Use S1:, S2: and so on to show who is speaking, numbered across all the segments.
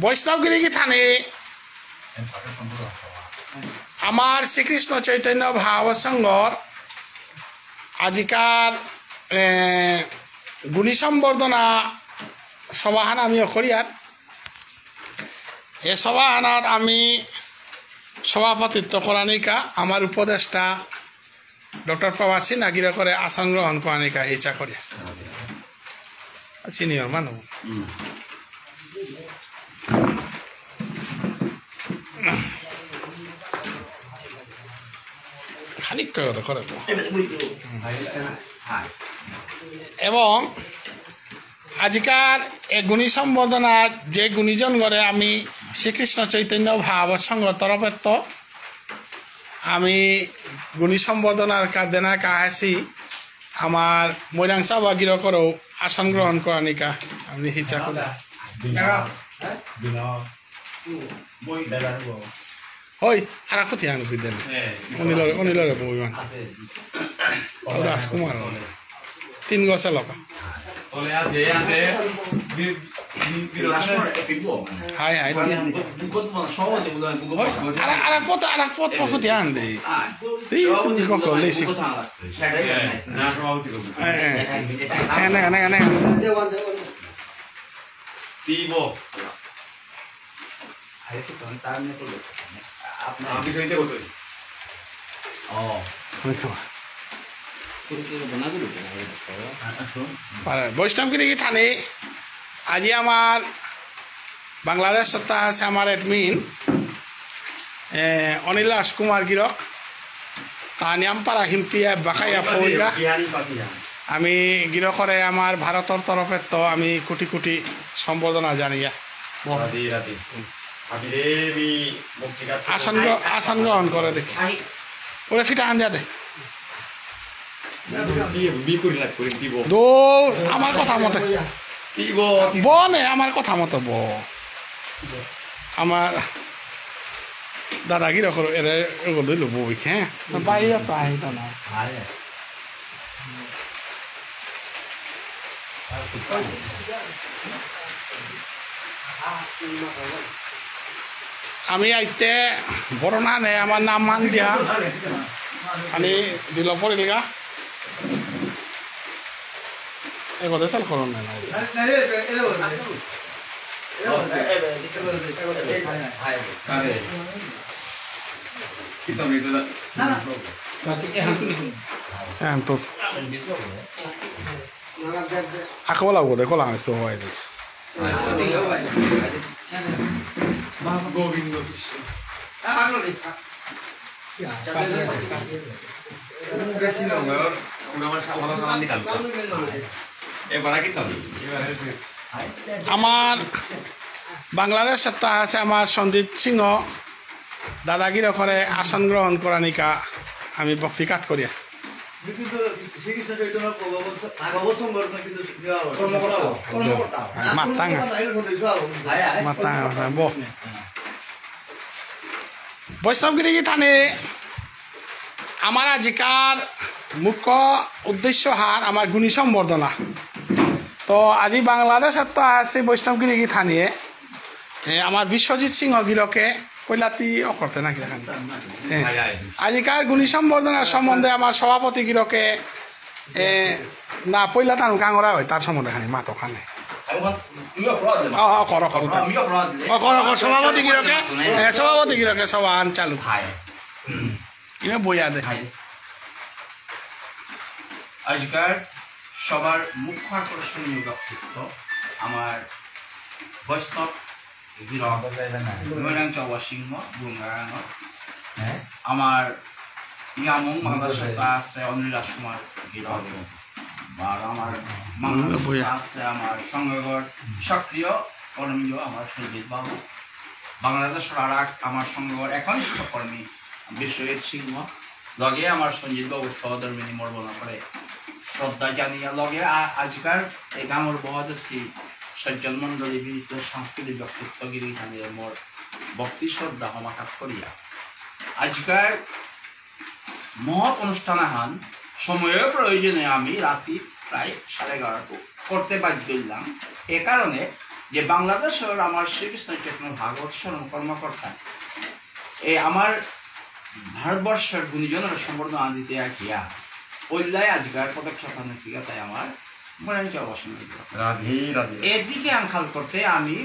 S1: বৈষ্ণবগিরি কি থানে আমার শ্রীকৃষ্ণ চৈতন্য ভাবসংঘর আজিকার গুণী সম্বর্ধনা সভাহান আমি অখরিয়ার এ সভাহানাত আমি সভাপতিত্ব করানিকা আমার উপদেষ্টা ডক্টর প্রভাতী নাগির করে আসন গ্রহণ করানিকা এই চাকরিয়ার চিনি মানুষ খানিক কথা করে এবং আজিকার এই গুণী সম্বর্ধনার যে গুণীজন করে আমি শ্রীকৃষ্ণ চৈতন্য ভাব সংঘর তরফের তো আমি গুণী সম্বর্ধনার দেনা কাহাসি আমার মৈরাংসা বাগির করেও আসন গ্রহণ করানিকা আমি হিচা করে হই আর কোথায় আন বিদ্যান অনিলরে বইমান রাজকুমার 3 গছে লকা হাই হাই আর পথ কোথায় আন দে এই তুমি কো লেসি না
S2: তিবো আরে তো তার নিয়ে করলো আপনার বিষয়তে কত
S1: বৈষ্ণবগিরি থানে আজি আমার বাংলাদেশ সপ্তাহ আছে আমার এডমিন অনিল রাজকুমার গিরক তানিয়ামপাড়া হিমপিয়া বাকাইয়া ফৌরা আমি গিরকরে আমার ভারতের তরফের তো আমি কোটি কোটি সম্বর্ধনা জানিয়া আসন গ্রহণ করে দেখি ওরা ফিটা আন দিয়া দে আমার কথা মতে নে আমার কথা মতো আমার দাদাগিরি এরে দিল বই হ্যাঁ বাইরে তো আহিত না আমি আইতে বড় না নে আমার নাম মান দিয়া আমি দিল পড়িলগা এগোতে চাল করুন না তো ako wala ko ko lang gusto ko ay this
S2: Govinda Krishna ano rin
S1: আমার বাংলাদেশ সপ্তাহ আছে আমার সন্দীপ সিংহ দাদাগিরি করে আসন গ্রহণ করানিকা আমি বক্তিকাত করিয়া বৈষ্ণবগিরি থানে আমার আজিকার মুখ্য উদ্দেশ্য হার আমার গুণী সম্বর্ধনা তো আজি বাংলাদেশের তো আছে বৈষ্ণবগিরি থানিয়ে আমার বিশ্বজিৎ সিংহ গিরকে কৈলাতি অকর্তে নাকি দেখান আজিকার গুণী সম্বর্ধনার সম্বন্ধে আমার সভাপতি গিরকে না পইলা তান কাঙরা হয় তার সম্বন্ধে খানি মাতো খানে সভাপতি গিরকে সভা আন চালু কিনা বইয়া দে
S2: আজকার সবার মুখ্য আকর্ষণীয় ব্যক্তিত্ব আমার বৈষ্ণব সিংহ আমার ইয়ামং বাংলাদেশ আছে অনিল রাজকুমার গিরক আর আমার আছে আমার সংঘগড় সক্রিয় কর্মী আমার সঞ্জিত বাবু বাংলাদেশের আর আমার সংঘগড় এখনই কর্মী বিশ্বজিৎ সিংহ লগে আমার সঞ্জিত বাবু সহধর্মিনী মর্বনা করে শ্রদ্ধা জানিয়া লগে আজকার এই গামর বহাদস্তি সজ্জল মন্ডলী বিহিত সাংস্কৃতিক ব্যক্তিত্বগিরি জানিয়ে মোর ভক্তি শ্রদ্ধা সমাকাশ করিয়া আজকার মহৎ অনুষ্ঠান আহান সময়ের প্রয়োজনে আমি রাতি প্রায় 11:30 করতে বাধ্য হইলাম এ কারণে যে বাংলাদেশের আমার শ্রীকৃষ্ণ চৈতন্য ভাগবত শরণ কর্মকর্তা এই আমার ভারতবর্ষের গুণীজনের সম্বর্ধনা দিতে আসিয়া ওইলাই আজকার পদক্ষেপ নিয়েছি তাই আমার মনে হচ্ছে অবসর এর দিকে আঙ্কাল করতে আমি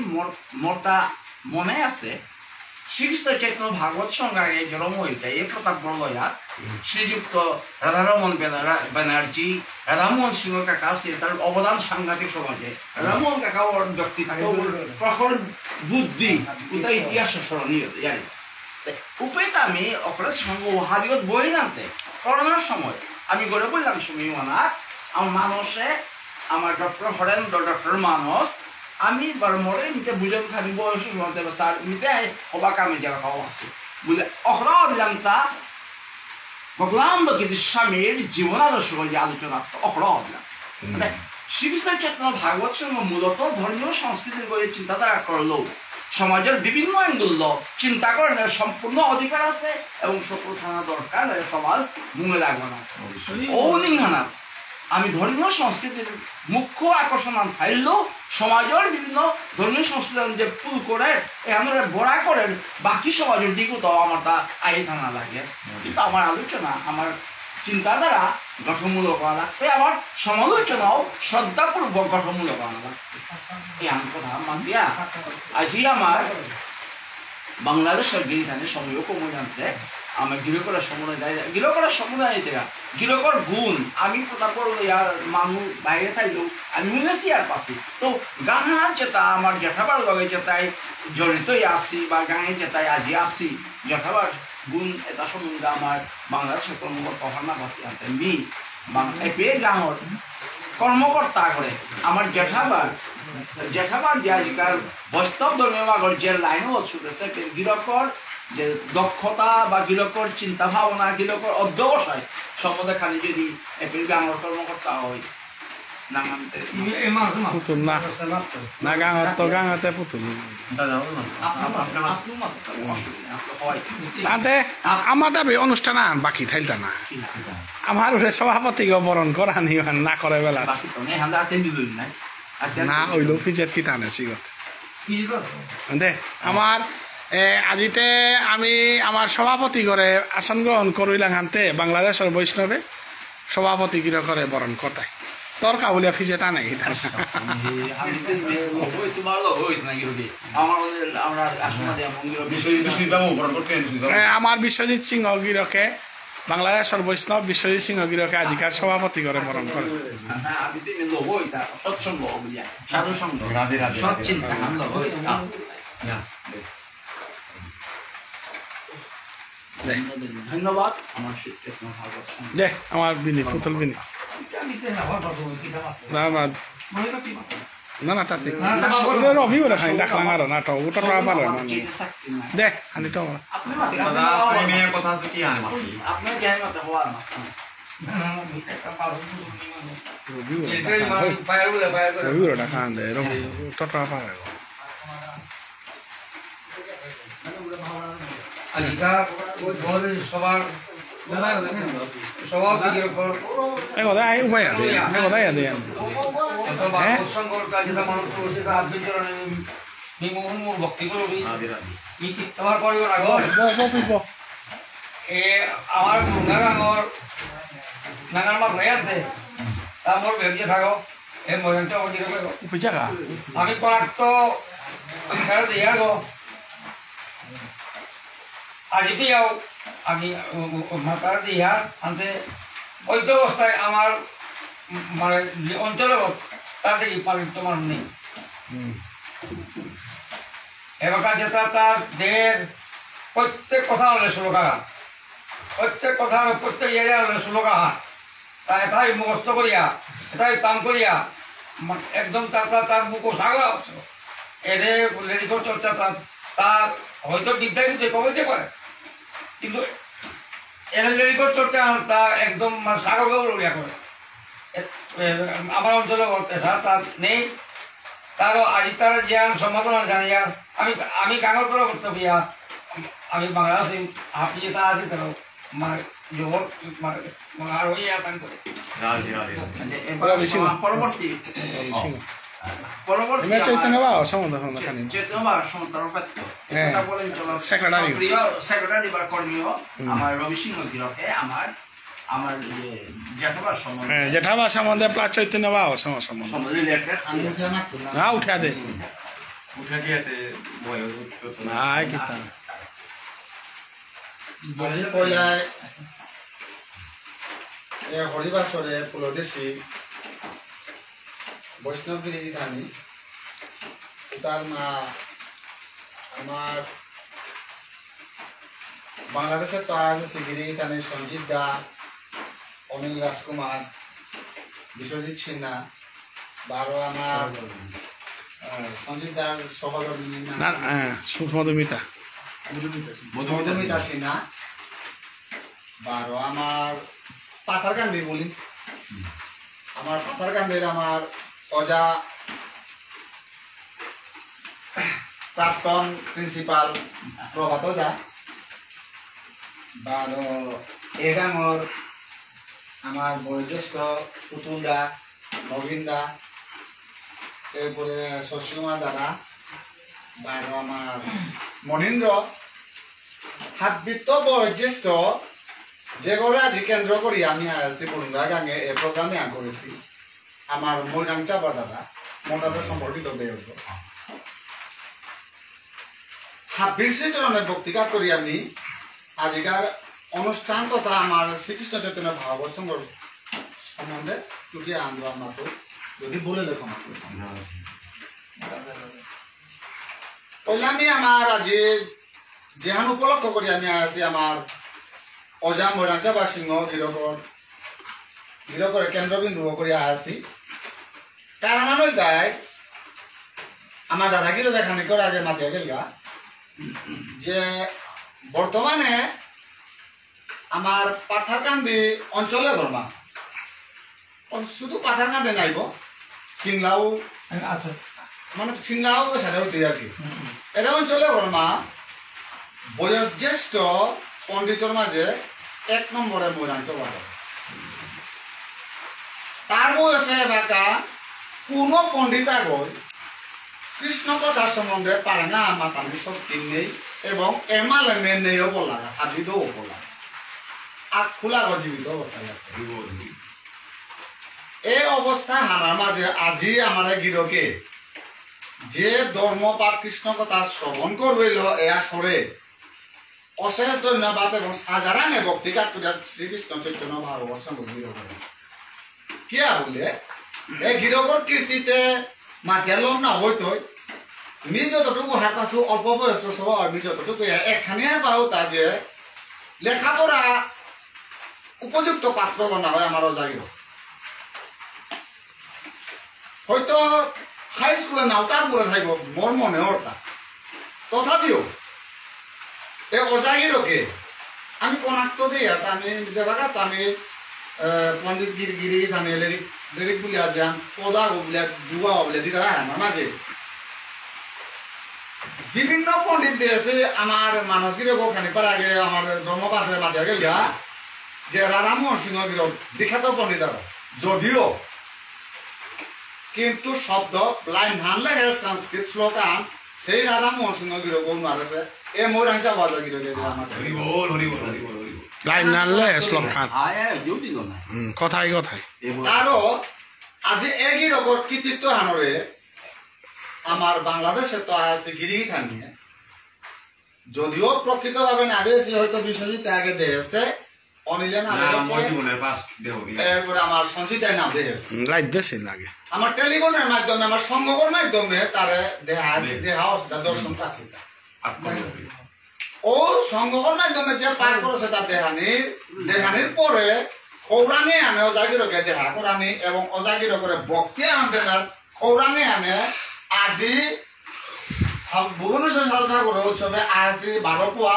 S2: মনে আছে শ্রীকৃষ্ণ চৈতন্য ভাগবত সংগ্রামে জলময়িতা এই প্রতাপ বড়লয়া শ্রীযুক্ত রাধারমন ব্যানার্জি রাধামোহন সিংহ কাকা আছে তার অবদান সাংঘাতিক সমাজে রাধামোহন কাকা ওর ব্যক্তিত্ব প্রখর বুদ্ধি কোথায় ইতিহাস স্মরণীয় জানি উপায়টা আমি অপরাধ সঙ্গ হারিয়ত বই নামতে করোনার সময় আমি গড়ে বললাম সময় আমার মানুষে আমার ডক্টর হরেন্দ্র ডক্টর মানস আমি মরে মিটে বুঝন খাবি বয়স শুনতে স্যার মিটে অবাক আমি যারা খাওয়া আছে বুঝলে অখরা দিলাম তা ভগবানন্দ কিন্তু স্বামীর জীবন আদর্শ যে আলোচনা অখরা দিলাম শ্রীকৃষ্ণ চৈতন্য ভাগবত সঙ্গ মূলত ধর্মীয় সংস্কৃতির বই চিন্তাধারা করলেও সমাজের বিভিন্ন অ্যাঙ্গুল চিন্তা করেন সম্পূর্ণ অধিকার আছে এবং সকল থানা দরকার সমাজ মনে লাগবে না ঔনিংহানা আমি ধর্মীয় সংস্কৃতির মুখ্য আকর্ষণ থাকলেও সমাজের বিভিন্ন ধর্মীয় সংস্কৃতি যে পুল করে এখানে বড়া করেন বাকি সমাজের দিকেও তো আমার তা আই থানা লাগে কিন্তু আমার আলোচনা আমার চিন্তাধারা গঠনমূলক হওয়া লাগবে আমার সমালোচনাও শ্রদ্ধাপূর্বক গঠনমূলক হওয়া লাগবে এই আমি কথা মান দিয়া আজই আমার বাংলাদেশের গিরিধানের সময়ও কমে জানতে আমার গৃহকরার সমুদায় দেয় গৃহকরার সমুদায় থেকে গৃহকর গুণ আমি তারপর ইয়ার মানুষ বাইরে থাকলেও আমি মিলেছি আর পাচ্ছি তো গান যেটা আমার জেঠাবার লগে যেটাই জড়িতই আসি বা গানে যেটাই আজি আসি জেঠাবার গুণ এটা সম্বন্ধে আমার বাংলাদেশের কর্মকর্তা অহরনা বাসি আনতে মি এপে গাঁৱৰ কর্মকর্তা করে আমার জেঠাবার যে আজিকাল বৈষ্ণৱ ধর্মীয় আগর যে লাইনও ছুটেছে গিরকর যে দক্ষতা বা গিরকর চিন্তা ভাবনা গিরকর অধ্যবসায় সম্বন্ধে খালি যদি এপ্রিল গাঁৱৰ কর্মকর্তা হয়
S1: পুতুল না গাঁৱতে পুতুল তাতে আমার দাবি অনুষ্ঠান বাকি থাইলতা না আমার সভাপতি বরণ করা না করে বেলা না ওইল ফিজের কি টানে সিগত দে আমার আজিতে আমি আমার সভাপতি করে আসন গ্রহণ করিলাম হানতে বাংলাদেশের বৈষ্ণবে সভাপতি কিরা করে বরণ করতাই তোর কাবুলিয়া ফিজে টা নাই আমার বিশ্বজিৎ সিংহ গিরকে বাংলাদেশের বৈষ্ণব বিশ্বজিৎ সিংহ গিরকে আজিকার সভাপতি করে বরণ করে
S2: ধন্যবাদ
S1: দে আমার বিনি পুতুল বিনি না না তাতে রবি ওরা খাই ডাকলাম আর না তো ওটা পারে দেখ আনি তো রবি ওরা ডাকা দে রবি টোটা পারে
S3: সবার
S1: Ay, umpaya din.
S3: আমার নাঙার মাছ নাই আছে আমার ভেবে থাকো এই মজাটা আমি করাক্ত দিয়ে গো আজি আমি মাতার দিয়া আনতে ঐক্য অবস্থায় আমার মানে অঞ্চলে তার থেকে পালিত মানুষ নেই এবার যেটা তার দেহের প্রত্যেক কথা হলে শ্লোকা প্রত্যেক কথা প্রত্যেক এরিয়া হলে শ্লোকা তা এটাই মুখস্থ করিয়া এটাই কাম করিয়া একদম তার মুখ সাগর এরে লেডিকর চর্চা তার হয়তো বিদ্যায় বুঝে কমাইতে পারে কিন্তু লেডিকর চর্চা তা একদম সাগর গৌরিয়া করে আমার অঞ্চলে বলতে তার নেই তারও আজি তার জ্ঞান সম্ভাবনা জানিয়া আমি গাঙর করে করতে পারিয়া আমি বাংলাদেশে আপনি যেটা আছে তারও আর ওই আকান করে
S2: পরবর্তী
S1: এমনি চৈতন্য বাবা সম্বন্ধ খানি
S2: সেক্রেটারি বা কর্মীয় আমার রবি সিংহ গিরকে আমার আমার জেঠাবার সম্বন্ধে
S1: জেঠাবা সম্বন্ধে প্লাস চৈতন্য বাবা সম্বন্ধে হ্যাঁ উঠা দে নাই কিতা
S4: আজি কইলাই হরিবাসরে পুলদেশী বৈষ্ণবগিরি ধানী তার মা আমার বাংলাদেশের তো আছে গিরি ধানী সঞ্জিত দা অনিল রাজকুমার বিশ্বজিৎ সিনহা বারো আমার সঞ্জিত দার সহকর্মী
S1: মধুমিতা
S4: মধুমিতা সিনহা বারো আমার পাথারকান্দি বলি আমার পাথারকান্দির আমার অজা প্রাক্তন প্রিন্সিপাল প্রভাত ওজা বারো এগাঙর আমার বয়োজ্যেষ্ঠ পুতুল দা নবীন দা এরপরে শশী কুমার দাদা বারো আমার মনীন্দ্র হাতবৃত্ত বয়োজ্যেষ্ঠ যে করে আজি কেন্দ্র করি আমি আসছি পুরুন্দা গাঙে এই প্রোগ্রামে করেছি আমার মৈরাং চাপা দাদা মোটাতে সম্পর্কিত দেব হাব্বির শ্রীচরণে বক্তৃতা করি আমি আজিকার অনুষ্ঠান তথা আমার শ্রীকৃষ্ণ চৈতন্য ভাগবত সংঘ সম্বন্ধে টুকিয়ে আন্দোলন মাত্র যদি বলে লেখো মাত্র পহলে আমি আমার আজি যেহান উপলক্ষ করি আমি আছি আমার অজা মৈরাং চাপা সিংহ গিরকর কেন্দ্রবিন্দু করে আছি কারণ হল তাই আমার দাদা গিরক খানিক আগে মাতিয়া গেলগা যে বর্তমানে আমার পাথারকান্দি অঞ্চলে ধর্মা শুধু পাথারকান্দি নাইব সিংলাও মানে সিংলাও সাথে হইতে আর কি এটা অঞ্চলে ধর্মা বয়োজ্যেষ্ঠ পণ্ডিতর মাঝে এক নম্বরে মৈরাং চাপা তার বয়সে বাঁকা কোন পণ্ডিত আগর কৃষ্ণ কথা সম্বন্ধে পারে না মাতানি শক্তি নেই এবং এমালেমে নেইও বলা আদিও বলা আখ খোলা জীবিত অবস্থায় আছে এই অবস্থা হারার মাঝে আজি আমার গিরকে যে ধর্ম পাঠ কৃষ্ণ কথা শ্রবণ করবেল এ আসরে অশেষ ধন্যবাদ এবং সাজারাঙে বক্তৃতা করে শ্রীকৃষ্ণ চৈতন্য ভাগবত সংঘ গিরক কিয়া বলে এই গিরকর কীর্তিতে মাথিয়া লম না হইতো নি যতটুকু হার পাশু অল্প বয়স্ক সব আমি যতটুকু একখানি পাও তা যে লেখাপড়া উপযুক্ত পাত্র বনা হয় আমার অজাগির হয়তো হাই স্কুলে নাওতার বলে থাকব মোর মনে ওরটা তথাপিও এই অজাগিরকে আমি কনাক্ত দিই আর আমি যে বাগা আমি পণ্ডিত গিরি ধানে লিরিক বুলিয়া যান পদা বলে দুয়া বলে দিতে আমার মাঝে বিভিন্ন পণ্ডিত আছে আমার মানসিক খানিকবার আগে আমার ধর্মপাঠের মাঝে গেলিয়া যে রাধামোহন সিংহ গিরক বিখ্যাত পণ্ডিত যদিও কিন্তু শব্দ লাইন ধান লাগে সংস্কৃত শ্লোকান সেই রাধামোহন সিংহ গিরক মারেছে এ মৈরাং চাপা গিরকে
S1: লাইন নানলে শ্লোক খান কথাই তারও আজি একই রকম কৃতিত্ব হানরে আমার বাংলাদেশে তো আছে গিরি থানিয়ে যদিও প্রকৃতভাবে না দিয়েছে হয়তো বিশ্বজিৎ আগে দিয়েছে অনিলে না এরপরে আমার সঞ্চিতায় নাম দিয়েছে আমার টেলিফোনের মাধ্যমে আমার সংগঠনের মাধ্যমে তারে দেহা অবস্থা দর্শন কাছে ও সংগঠনের মাধ্যমে যে পাঠ করেছে তার দেহানির পরে কৌরাঙে আনে অজাগিরকে দেখা করানি এবং অজাগিরকে ভক্তি আনতে কৌরাঙে আনে আজি ভুবনেশ্বর সাধু ঠাকুর উৎসবে আজি 12 পোয়া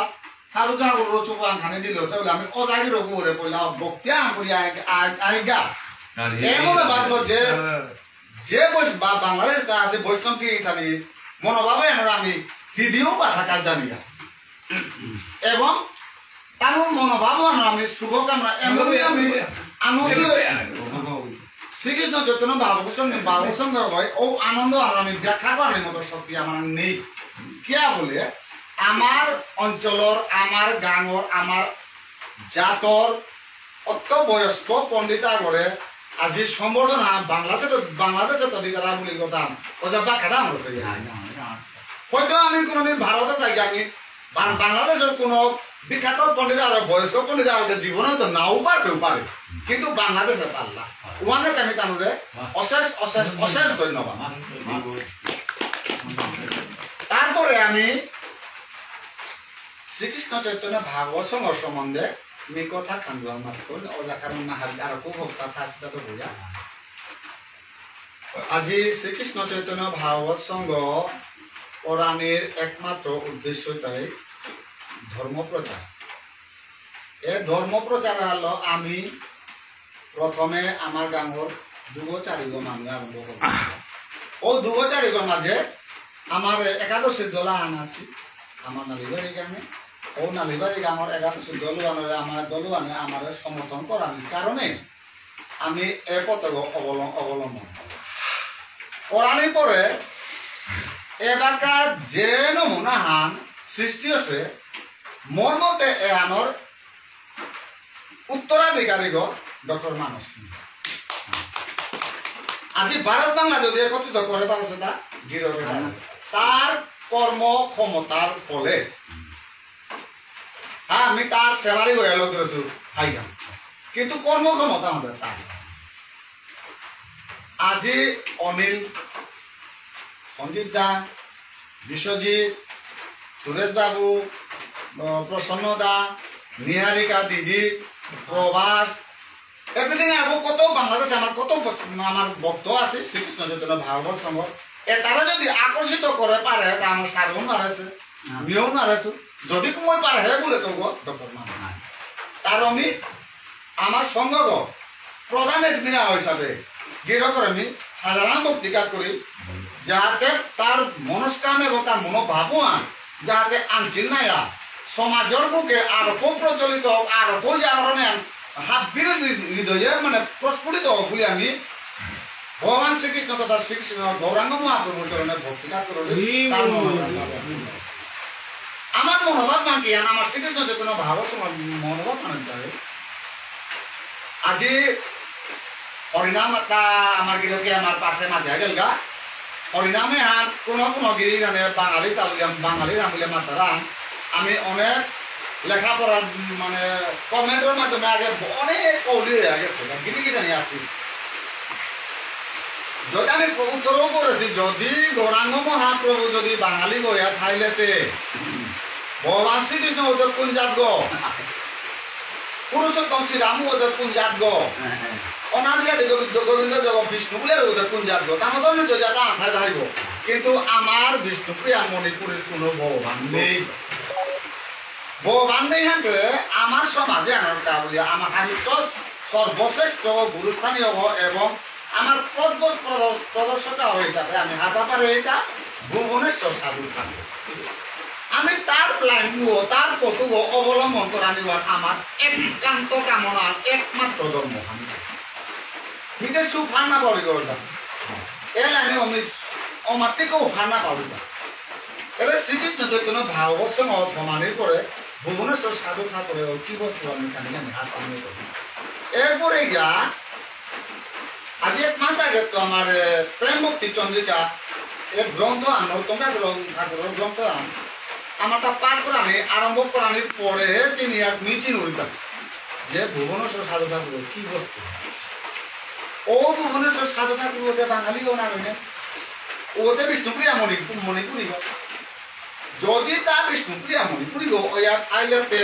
S1: সাধু ঠাকুর উৎসব আনখানি দিল বলে আমি অজাগিরক করে পড়লাম ভক্তি আন করি আইগা এমন ভাবলো যে বাংলাদেশ আছে বৈষ্ণব কি থাকি মনোভাবে আমি দিদিও পাঠাকার জানিয়া এবং
S4: তার মনোভাবও আমি শুভকামনা এমনকি আমি আনন্দ শ্রীকৃষ্ণ চৈতন্য বাবুর সঙ্গে হয় ও আনন্দ আমি ব্যাখ্যা করার মতো শক্তি আমার নেই কিয়া বলে আমার অঞ্চলের আমার গাঁৱৰ আমার জাতর অত বয়স্ক পণ্ডিতা করে আজি সম্বর্ধনা বাংলাদেশে তো দিদারা বলি কথা ওজা বাখ্যাটা আমার হয়তো আমি কোনোদিন ভারতে থাকি আমি বাংলাদেশের কোনো বিখ্যাত পণ্ডিত আর বয়স্ক পণ্ডিত আর জীবনে তো নাও পারতেও পারে কিন্তু বাংলাদেশে পারলা ওয়ানের আমি তানুরে অশেষ অশেষ অশেষ ধন্যবাদ তারপরে আমি শ্রীকৃষ্ণ চৈতন্য ভাগবত সংঘ সম্বন্ধে মি কথা খান্দুয়া মাত্র ওজা কারণ মাহাবীর আর খুব ভক্তা থাকতে তো বোঝা আজি শ্রীকৃষ্ণ চৈতন্য ভাগবত সংঘ পরাণের একমাত্র উদ্দেশ্যটাই ধর্মপ্রচার এই ধর্মপ্রচার হলো আমি প্রথমে আমার গাঁৱৰ 2-4 মানুষ আরম্ভ করব ও 2-4 মাঝে আমার একাদশীর দল আন আছে আমার নালিবাড়ি গাঁৱে ও নালিবাড়ি গাঁৱৰ একাদশীর দলুয়ানরে আমার দলুয়ানে আমার সমর্থন করার কারণে আমি এ পথে অবলম্বন করার পরে এবারকার যে নমুনা হান সৃষ্টি হচ্ছে মোর মতে এ আনর উত্তরাধিকারী ডক্টর মানস সিং আজি ভারত বাংলা যদি একত্রিত করে পারছে তা গিরবে তার কর্ম ক্ষমতার ফলে আমি তার সেবারি হয়ে লোক করেছি ভাইগাম কিন্তু কর্মক্ষমতা আমাদের তার আজি অনিল সঞ্জিত দা বিশ্বজিৎ সুরেশ বাবু প্রসন্ন দা নিহারিকা দিদি প্রভাস এভরিথিং আর কত বাংলাদেশে আমার কত আমার ভক্ত আছে শ্রীকৃষ্ণ চৈতন্য ভাগবত সংঘ তারা যদি আকর্ষিত করে পারে আমার সারও নারাছে আমিও নারাছো যদি মই পারে হে বলে তো ডক্টর মানস তার আমি আমার সংঘ প্রধান এডমিনা হিসাবে গৃহকর আমি সাধারণ বক্তৃতা করি যাতে তার মনস্কাম এবং তার মনোভাবও যাতে আনছিল না সমাজের বুকে আরো খুব প্রচলিত আরো খুব জাগরণে হাত বিরোধী হৃদয়ে মানে প্রস্ফুটিত হোক বলে আমি ভগবান শ্রীকৃষ্ণ তথা শ্রীকৃষ্ণ গৌরাঙ্গ মহাপ্রভুর চরণে ভক্তিটা করি আমার মনোভাব মান কি আমার শ্রীকৃষ্ণ যে কোনো ভাব মনোভাব মানে আজি হরিনাম একটা আমার গিরকে আমার পাশে মাঝে গেল গা হরিনামে হান কোনো গিরি জানে বাঙালি তাবলিয়াম বাঙালি নাম বলে মাতারা আমি অনেক লেখাপড়ার মানে কমেন্টের মাধ্যমে আগে অনেক কৌলি হয়ে গেছে গিরি কি জানি আছি যদি আমি উত্তরও করেছি যদি গৌরাঙ্গ মহাপ্রভু যদি বাঙালি গয়া থাইলেতে ভগবান শ্রীকৃষ্ণ ওদের কোন জাত গো পুরুষোত্তম শ্রীরাম ওদের কোন জাত গো অনাদিকারী গোবিন্দ জগ বিষ্ণুপুরের ওদের কোন জাত গো তার মতো নিজ জায়গা আঠায় ধারিব কিন্তু আমার বিষ্ণুপ্রিয়া মণিপুরের কোনো ভগবান নেই ভগবান নেই হাতে আমার সমাজে আনন্দা বলি আমার সাহিত্য সর্বশ্রেষ্ঠ গুরুস্থানীয় এবং আমার প্রদর্শক হিসাবে আমি হাতা পারে এটা ভুবনেশ্বর সাধু থাকবো আমি তার প্ল্যান তার পথ অবলম্বন করা নিবার আমার একান্ত কামনা একমাত্র ধর্ম হিতে সুফার না পাবি গা এ লাইনে আমি অমাতিকেও উফার না পাবি গা এবার শ্রীকৃষ্ণ চৈতন্য ভাগবত সঙ্গ প্রমাণের পরে ভুবনেশ্বর সাধু ঠাকুরে কি বস্তু আমি জানি আমি হাত পানি করি এরপরে গিয়া আজি 1 মাস আগে তো আমার প্রেম মুক্তি চন্দ্রিকা এই গ্রন্থ নরতম ঠাকুরের গ্রন্থ আমারটা পাঠ করানি আরম্ভ করানির পরে চিনি আর মিচিন উল্টাম যে ভুবনেশ্বর সাধু ঠাকুর কি বস্তু ও ভুবনেশ্বর সাধু ঠাকুর ওতে বাঙালি গো না হইনে ওতে বিষ্ণুপ্রিয়া মণিপুরি গো যদি তা বিষ্ণুপ্রিয়া মণিপুরি গো ওয়া থাইলেতে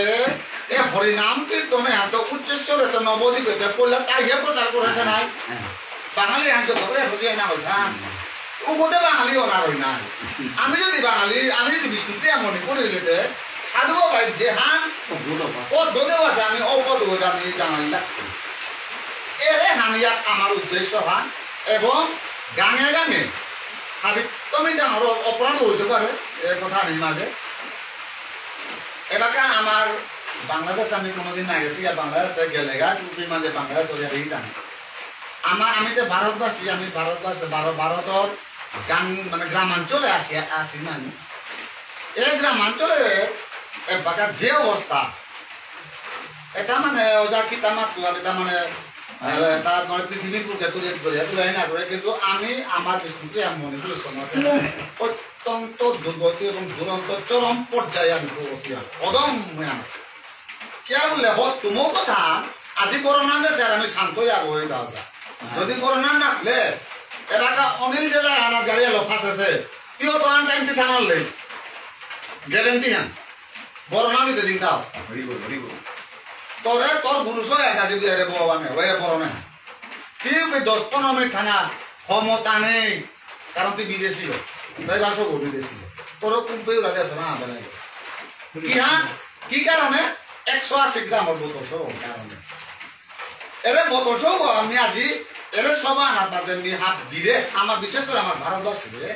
S4: এ হরিনাম কীর্তনে এত উচ্চস্বরে তো নবদ্বীপেতে পড়লে তাই প্রচার করেছে নাই বাঙালি আনতে করে বুঝিয়ে না হইতা ওতে বাঙালি ওনা হই না আমি যদি বাঙালি আমি যদি বিষ্ণুপ্রিয়া মণিপুরি হইলেতে সাধু বাবাই যে হান ও দোদেও আছে আমি অপদ আমি জানাই লাগতো এরে হানিয়াত আমার উদ্দেশ্য হান এবং গানে গানে সাহিত্যমি ডাঙর অপরাধ হইতে পারে এ কথা আমি মাঝে এবারকা আমার বাংলাদেশে আমি কোনোদিন না গেছি আর বাংলাদেশে গেলে গা টুপি মাঝে বাংলাদেশ হয়ে জানি আমি যে ভারতবাসী আমি ভারতের গান মানে গ্রামাঞ্চলে আসি না আমি এই গ্রামাঞ্চলে বাকার যে অবস্থা এটা মানে অজা কিতা মাত্র এটা মানে তার মানে পৃথিবীর বুকে তুলে না করে কিন্তু আমি আমার বিষ্ণুকে মনে করি সমাজ অত্যন্ত দুর্গতি এবং দুরন্ত চরম পর্যায়ে আমি অদম্য কে বললে তুমো কথা আজি করোনা দেশে আমি শান্ত হয়ে দাও যদি করোনা নাকলে এলাকা অনিল যে আমার গাড়ি লফাস আছে তিও তো আন টাইম দি থানার লই গ্যারেন্টি হ্যাঁ করোনা দিতে দিন দাও তোরে তোর গুরুষ আজি বিহারে ভগবানে ওই বড় না তুই 10-15 মিনিট থানা ক্ষমতা নেই কারণ তুই বিদেশি তাই বাসো বিদেশি তোর কুম্পে উড়াতে আছে না বেলায় কি হ্যাঁ কি কারণে 180 গ্রামের বোতল সব কারণে এরে বোতল সব আমি আজি এরে সবাই আনার মাঝে হাত বিরে আমার বিশেষ করে আমার ভারতবাসীরে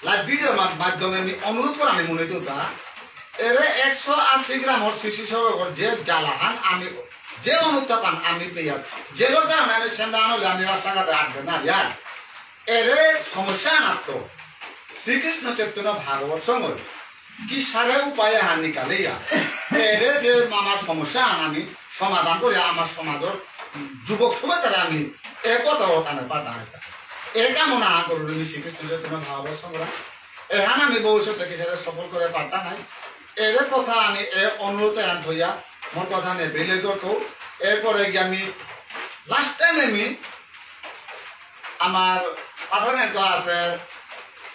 S4: লাইভ ভিডিওর মাধ্যমে আমি অনুরোধ করে আমি মনে দিতা এরে 180 গ্রামের শিশু সবর যে জ্বালাহান আমি যে অনুত্তাপান আমি পেয়ার যে কারণে আমি সেন্দান হলে আমি রাস্তাঘাটে আটবে না ইয়ার এরে সমস্যা আনাত শ্রীকৃষ্ণ চৈতন্য ভাগবত সঙ্গে কি সারে উপায়ে হানি কালেইয়া এরে যে আমার সমস্যা আমি সমাধান করে আমার সমাজের যুবক সবাই তারা আমি এ কথা ওখানে পাঠান এর কামনা করুন আমি শ্রীকৃষ্ণ চৈতন্য ভাগবত সঙ্গে এখান আমি ভবিষ্যতে কি সেটা সফল করে পারতা নাই এর কথা আমি এ অনুরোধ আন হইয়া মোর কথা নিয়ে বেলে করতো এরপরে গিয়ে আমি লাস্ট টাইম আমি আমার পাঠানে তো আছে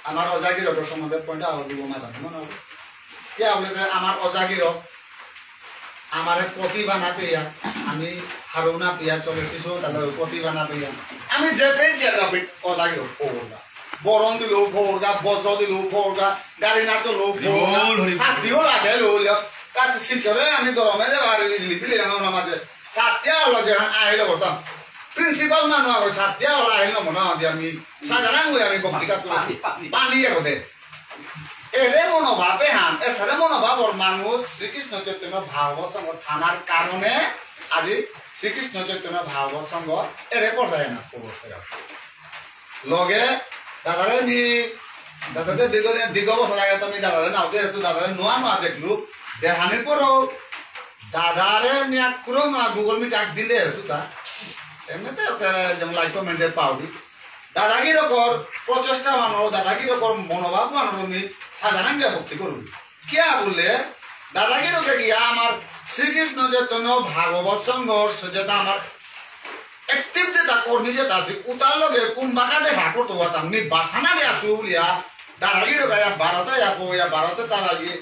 S4: আমার অজাগিরতের সম্বন্ধে পয়েন্ট আহ দিব মাথা মনে হবে কি বলে আমার অজাগিরত আমার প্রতিভা না পেয়া আমি হারু না পেয়া চলেছি তাদের প্রতিভা না পেয়া আমি যে পেয়েছি অজাগিরত ফোরগা বরণ দিলেও ফোরগা বজ্র দিলেও ফোরগা গাড়ি না চলেও ফোরগা সাথীও লাগে কাছে শিক্ষরে আমি গরমে যে লিপি লিখানো মাঝে সাতিয়া হলো যে আহিলে করতাম প্রিন্সিপাল মানুষ আগে সাতিয়া হলো আহিল মনে হয় আমি সাজারাং আমি বক্তৃতা পানি এগোতে এরে মনোভাবে হান এছাড়া মনোভাবর মানুষ শ্রীকৃষ্ণ চৈতন্য ভাগবত সংঘ থানার কারণে আজি শ্রীকৃষ্ণ চৈতন্য ভাগবত সংঘ এরে পড়ায় না অবশ্যই লগে দাদারে নি দাদাতে দীর্ঘ বছর আগে তুমি দাদারে নাও যেহেতু দাদারে নোয়া দেখলু দেখানির পরও দাদারে নিয়া কুরো মা গুগল মিট এক দিলে সুতা এমনিতে যেমন লাইক কমেন্টে পাওনি দাদাগির কর প্রচেষ্টা মানুষ দাদাগির কর মনোভাব মানুষ আমি সাজানাঙ্গে ভক্তি করুন কিয়া বললে দাদাগিরকে গিয়া আমার শ্রীকৃষ্ণ চৈতন্য ভাগবত সংঘর্ষ যেটা আমার অ্যাক্টিভ যেটা কর্মী যেটা আছে উতার লগে কোন বাঁকা দেখা করতে পারতাম নির্বাসনা দিয়ে আসু বলিয়া দাদাগির গায়া ভারতে তারা গিয়ে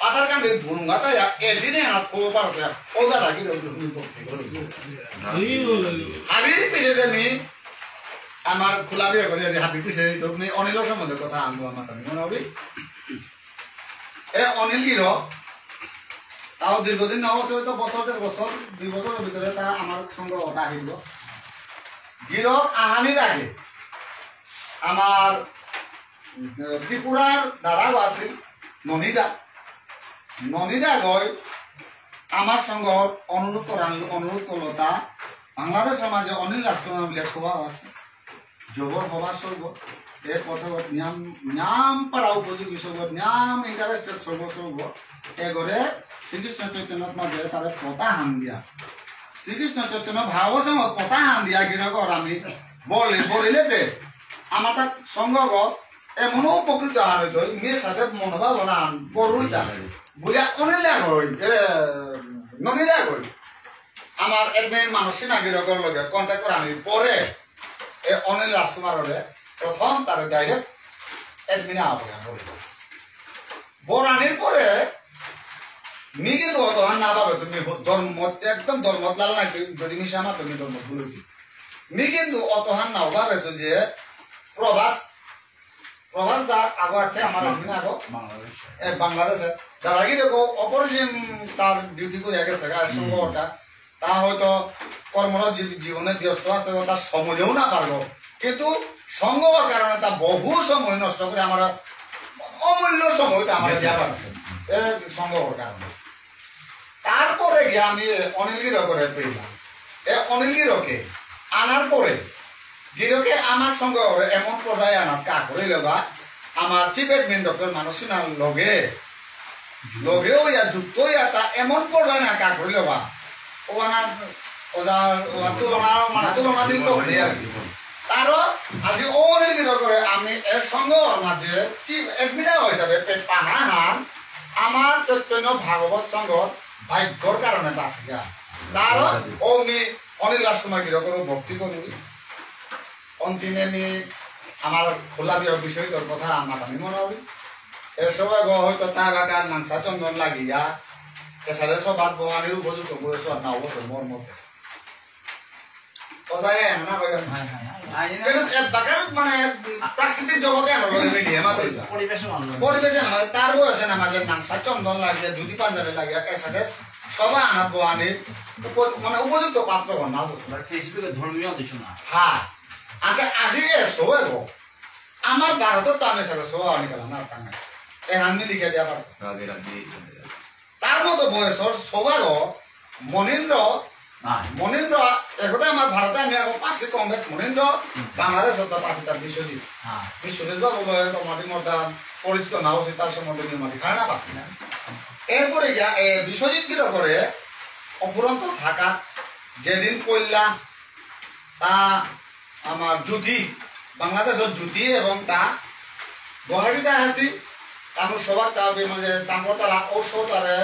S4: পাতার কান্দের ভুরুঙ্গাটা এদিনে হাত পড়ে পারছে ও দাদাগির ভক্তি করুন হাবির পিছিয়ে দেনি আমার খোলা বিয়ে করে হাবি পিছিয়ে তুমি অনিলের সম্বন্ধে কথা আনবো আমার আমি মনে করি এ অনিল গির তাও দীর্ঘদিন অবশ্য হয়তো বছর 2 বছরের ভিতরে তা আমার সঙ্গে কথা আহিব গির আহানির আগে আমার ত্রিপুরার দ্বারাও আছিল ননিদা গয় আমার সঙ্গে অনুরোধ করলো তা বাংলাদেশ সমাজে অনিল রাজকুমার বলে স্বভাব আছে যোগর হবার সর্ব এর কথা নাম পাড়া উপযোগী সর্ব নাম ইন্টারেস্টেড সর্ব এগরে শ্রীকৃষ্ণ চৈতন্য মাঝে তাদের পতা হান দিয়া শ্রীকৃষ্ণ চৈতন্য ভাগবত সংঘ পতা হান দিয়া গিরকর আমি বলিলে দে আমার তার সঙ্গক এমনও উপকৃত হান হইত মেয়ের সাথে মনোভাব হান করুইতা বুঝা অনিলা গই ননিলা গই আমার এডমিন মানসী নাগিরকর লগে কন্ট্যাক্ট করে আনি পরে এ অনিল রাজকুমারে প্রথম তার ডাইরেক্ট এডমিনে বরানির পরে নি কিন্তু অতহান না পাবে তুমি ধর্ম একদম ধর্ম লাল নাই যদি মিশে আমার তুমি ধর্ম ভুল নি কিন্তু অতহান নাও ভাবেছো যে প্রভাস দা আগো আছে আমার এডমিনে আগো বাংলাদেশে দাদা কি দেখো অপরিসীম তার ডিউটি করে গেছে সঙ্গটা তা হয়তো কর্মরত জীবনে ব্যস্ত আছে তার সময়ও না পারবো কিন্তু সঙ্গর কারণে তা বহু সময় নষ্ট করে আমার অমূল্য সময় আমার দেওয়া আছে সঙ্গর কারণে তারপর তারপরে গিয়ে আমি অনিল গিরকরে পেলাম। অনিল গিরকে আনার পরে গিরকে আমার সঙ্গে এমন পর্যায়ে আনার কা করিল বা আমার চিফ এডমিন ডক্টর মানসিনার লগে হইয়া যুক্ত হইয়া তা এমন পর্যায়ে না কা করিল বা ও আনার তুলনা দিন করতে আর কি। তারও আজি অনিল গিরকরে আমি এর সঙ্গে মাঝে চিফ এডমিনার হিসাবে পাহাহান আমার চৈতন্য ভাগবত সংঘ ভাগ্যর কারণে বাঁচিয়া তারও অনিল রাজকুমার গিরকর ভক্তি করি অন্তিমে আমি আমার খোলা বিষয় তোর কথা আমার আমি মনে হবি এসব হয়তো তা বাগান মাংসা চন্দন লাগিয়া এসারে সবার ভগবানের উপযুক্ত করেছ না অবশ্যই মোর মধ্যে মানে প্রাকৃতিক জগতে পরিবেশে তার বয়সে নামাজে নাংসা চন্দন লাগিয়া ধুতি পাঞ্জাবি লাগিয়া এসারে সবাই আনাত ভগবানের মানে উপযুক্ত পাত্র না
S2: ফেসবুকে ধর্মীয় দিছ না
S4: হ্যাঁ আগে আজি এসো আমার ভারতের তো আমি সারা সব আনি গেলাম না টাঙ্গা আমি লিখে দেওয়া পারবো তার মতো বয়সর সবাই মনীন্দ্র একদা আমার ভারতে আমি এখন পাঁচি কম বেশ মনীন্দ্র বাংলাদেশের তো পাঁচি তার বিশ্বজিৎ বাবু মাটি মর্দা পরিচিত না উচিত তার সম্বন্ধে মাটি খায় না পাচ্ছি না এরপরে গিয়া বিশ্বজিৎ কিলো করে অপুরন্ত থাকা যেদিন পড়লা তা আমার জ্যোতি বাংলাদেশের জ্যোতি এবং তা গুয়াহাটিতে আসি তারপর সবার তারপর তারা ঔষধারে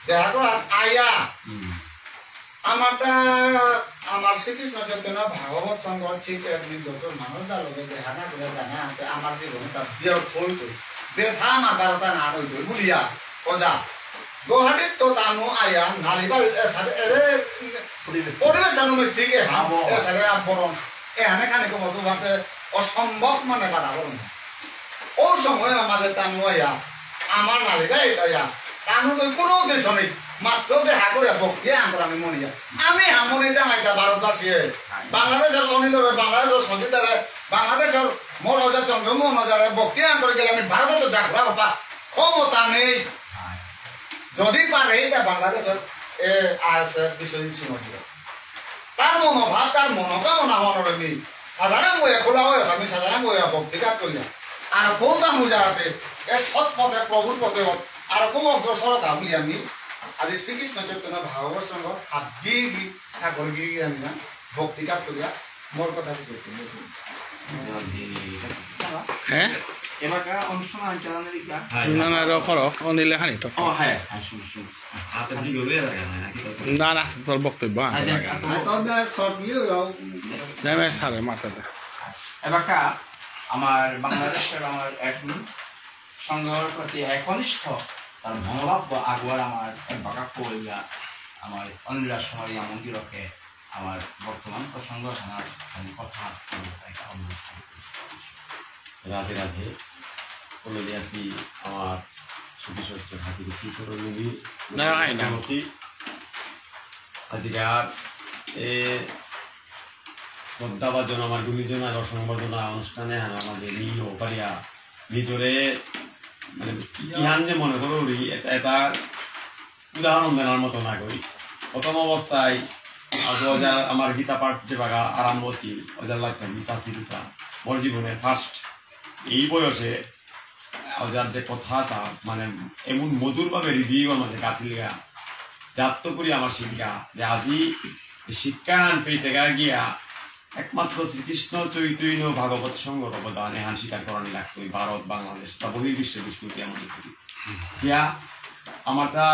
S4: দেখা করা আয়া আমার শ্রীকৃষ্ণ চৈতন্য ভাগবত সংঘর চিফ এডমিন ডক্টর মানসদার লগে দেখা না করে জানা আমার জীবনে তার বিয়র হইত বেথা আমার বারোটা না হইত বুলিয়া ওজা গুয়াহাটিত তো তানু আয়া নালিবার পরিবেশ ঠিক এসারে বরং এখানে খানি কমছো ভাতে অসম্ভব মানে বাধা করুন ও সময় মাঝে তানু আয়া আমার নালিবা এটা তানু তো কোনো উদ্দেশ্য নেই মাত্র দেখা করে ভক্তি আনতাম আমি মনিয়া আমি হামনি ডাঙাইতা ভারতবাসী বাংলাদেশের অনিলরে বাংলাদেশের সঞ্জিতারে বাংলাদেশের মোর হাজার চন্দ্রমোহন হাজারে ভক্তি আন করে গেলে আমি ভারতে তো যাত্রা বাবা ক্ষমতা নেই যদি পারে এটা বাংলাদেশের আইএসএফ বিশ্বজিৎ সিংহ তার মনোভাব তার মনোকামনা মନରେ নেই সাধারণ বইয়া খোলা হয়ে আমি সাধারণ বইয়া ভক্তিঘাত করিলাম আর কোন দাম জায়গাতে এ সৎ পথে প্রভুর পথে আর কোন অগ্রসরতা বলি আমি আজি শ্রীকৃষ্ণ চৈতন্য ভাগবত সংঘ হাত গিরি ঠাকুর গিরি আমি না ভক্তিঘাত করিয়া মোর কথা
S1: হ্যাঁ
S2: এবার অনুষ্ঠান চালানোর
S1: না না রখর অনিলে খানি তো
S2: হ্যাঁ
S1: না না তোর বক্তব্য সারে মাথাতে
S2: এবার আমার বাংলাদেশের আমার অ্যাডমিন সংঘের প্রতি একনিষ্ঠ তার মনোভাব আগুয়ার আমার বাঁকা কইয়া আমার অনিল রাজকুমারী এমন গিরকে আমার বর্তমান প্রসঙ্গ জানার আমি কথা অনুরোধ
S5: রাধে রাধে বলে দিয়েছি আমার সুবিসজ্জ হাতির শ্রীচরণী আজিকার এ শ্রদ্ধাভাজন আমার গুণীজন আগর সংবর্ধনা অনুষ্ঠানে আমাদের নিয়ে পারিয়া ভিতরে মানে ইহান যে মনে করো এটার উদাহরণ দেওয়ার মতো না করি প্রথম অবস্থায় আমার গীতা পাঠ যে বাগা আরম্ভ ছিল ওজার লাগতাম বিশ্বাসী গীতা মোর জীবনের ফার্স্ট এই বয়সে ওজার যে কথাটা মানে এমন মধুরভাবে হৃদয়ের মাঝে গাঁথিলিয়া জাত করি আমার শিক্ষা যে আজি শিক্ষা পেতে গিয়া একমাত্র শ্রীকৃষ্ণ চৈতন্য ভাগবত সংঘর অবদান এহান স্বীকার করানি লাগতো ভারত বাংলাদেশ বা বহির্বিশ্বের বিস্মৃতি এমন করি ইয়া আমার তা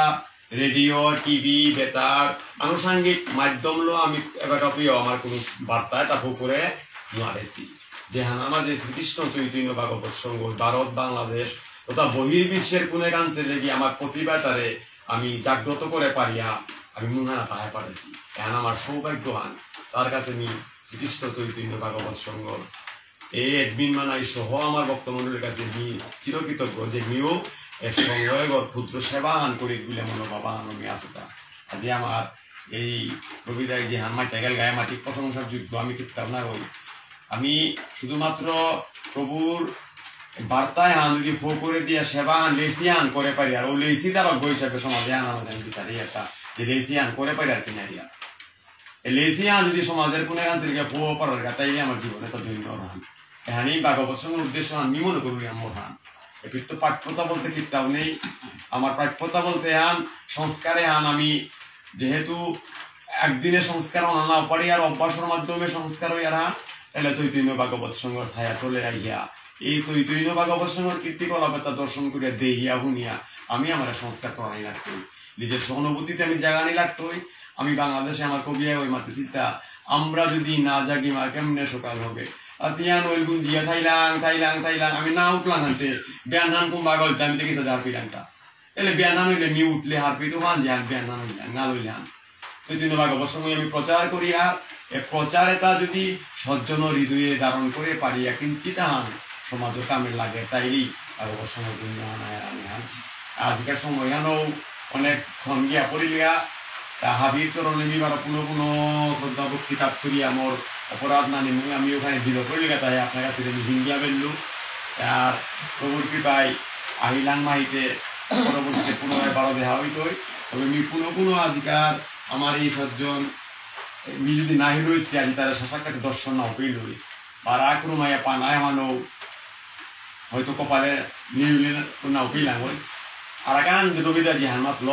S5: রেডিও টিভি বেতার আনুষঙ্গিক মাধ্যম লো আমি এবার প্রিয় আমার কোনো বার্তায় তা করে মারেছি যে হ্যাঁ আমাদের শ্রীকৃষ্ণ চৈতন্য ভাগবত সংঘ ভারত বাংলাদেশ তথা বহির্বিশ্বের কোনে কাঞ্চে লেগে আমার প্রতিভাটারে আমি জাগ্রত করে পারিয়া আমি মুহানা তাহায় পারেছি এখন আমার সৌভাগ্যবান তার কাছে আমি শ্রীকৃষ্ণ চৈতন্য ভাগবত সংঘ এই এডমিন মানাই সহ আমার ভক্তমণ্ডলের কাছে মি চিরকৃতজ্ঞ যে মিও এর সঙ্গে ক্ষুদ্র সেবাহান করি বলে মনোভাবা আমি আসুতা আজি আমার এই রবিদায় যে হান মাটি গেল গায়ে মাটি প্রশংসার যোগ্য আমি কিতাব না হই আমি শুধুমাত্র প্রভুর বার্তায় হান যদি ফো করে দিয়া সেবা হান লেসি হান করে পারি আর ও লেসি তার অজ্ঞ হিসাবে সমাজে আনা আমি বিচারি একটা যে লেসিয়ান করে পারে আর কিনা দিয়া লেসিয়ান যদি সমাজের কোন আঞ্চলিক পুয়ো পারার তাইলে আমার জীবনে তো ধন্য রহান এখানে ভাগবত সঙ্গের উদ্দেশ্য আমি মনে করি আমার হান এপির তো প্রাপ্যতা বলতে কিটাও নেই আমার প্রাপ্যতা বলতে হান সংস্কারে হান আমি যেহেতু একদিনে সংস্কার না পারি আর অভ্যাসের মাধ্যমে সংস্কার হইয়া না তাহলে চৈতন্য ভাগবত সঙ্গের ছায়া চলে আইয়া এই চৈতন্য ভাগবত সঙ্গের কীর্তিকলাপতা দর্শন করিয়া দেহিয়া শুনিয়া আমি আমার সংস্কার করাই লাগতোই নিজের সহানুভূতিতে আমি জাগানি লাগতোই আমি বাংলাদেশে আমার কবিয়া ওই মাতে চিন্তা আমরা যদি না জাগি মা কেমনে সকাল হবে তিয়ান ওই গুঞ্জিয়া থাইলাং আমি না উঠলাম হানতে বিয়ান হান কুম্বা গলতে আমি দেখেছি হার পিলাংটা তাহলে বিয়ান হান হইলে মি উঠলে হার পিতো মান যে বিয়ান হান হইলাম না লইলে হান চৈতন্য ভাগবত সঙ্গে আমি প্রচার করি আর এ প্রচারে তা যদি সজ্জন হৃদয়ে ধারণ করে পারি কিঞ্চিত হান সমাজ কামের লাগে তাইলেই ভাগবত সঙ্গে আমি হান আজকের সময় হানও অনেক ক্ষণ গিয়া পড়িলিয়া তা হাবির চরণে নিবার পুনঃ শ্রদ্ধা ভক্তি কাপ করি আমার অপরাধ না নিমু আমি ওখানে দিল পড়িলিয়া তাই আপনার কাছে আমি হিন্দিয়া বেললু আর প্রভুর কৃপায় আহিলাং মাহিতে পরবর্তীতে পুনরায় বারো দেহা হইতই তবে আমি পুনঃ আজকার আমার এই সজ্জন মি যদি নাহি রয়েছে আজি তারা শাসাকাকে দর্শন না হইল রয়েছে বা আক্রমাইয়া পা নাই মানো হয়তো কপালে নিউলি না হইলাম হয়েছে আর কারণ রবিদা জিহান মাতল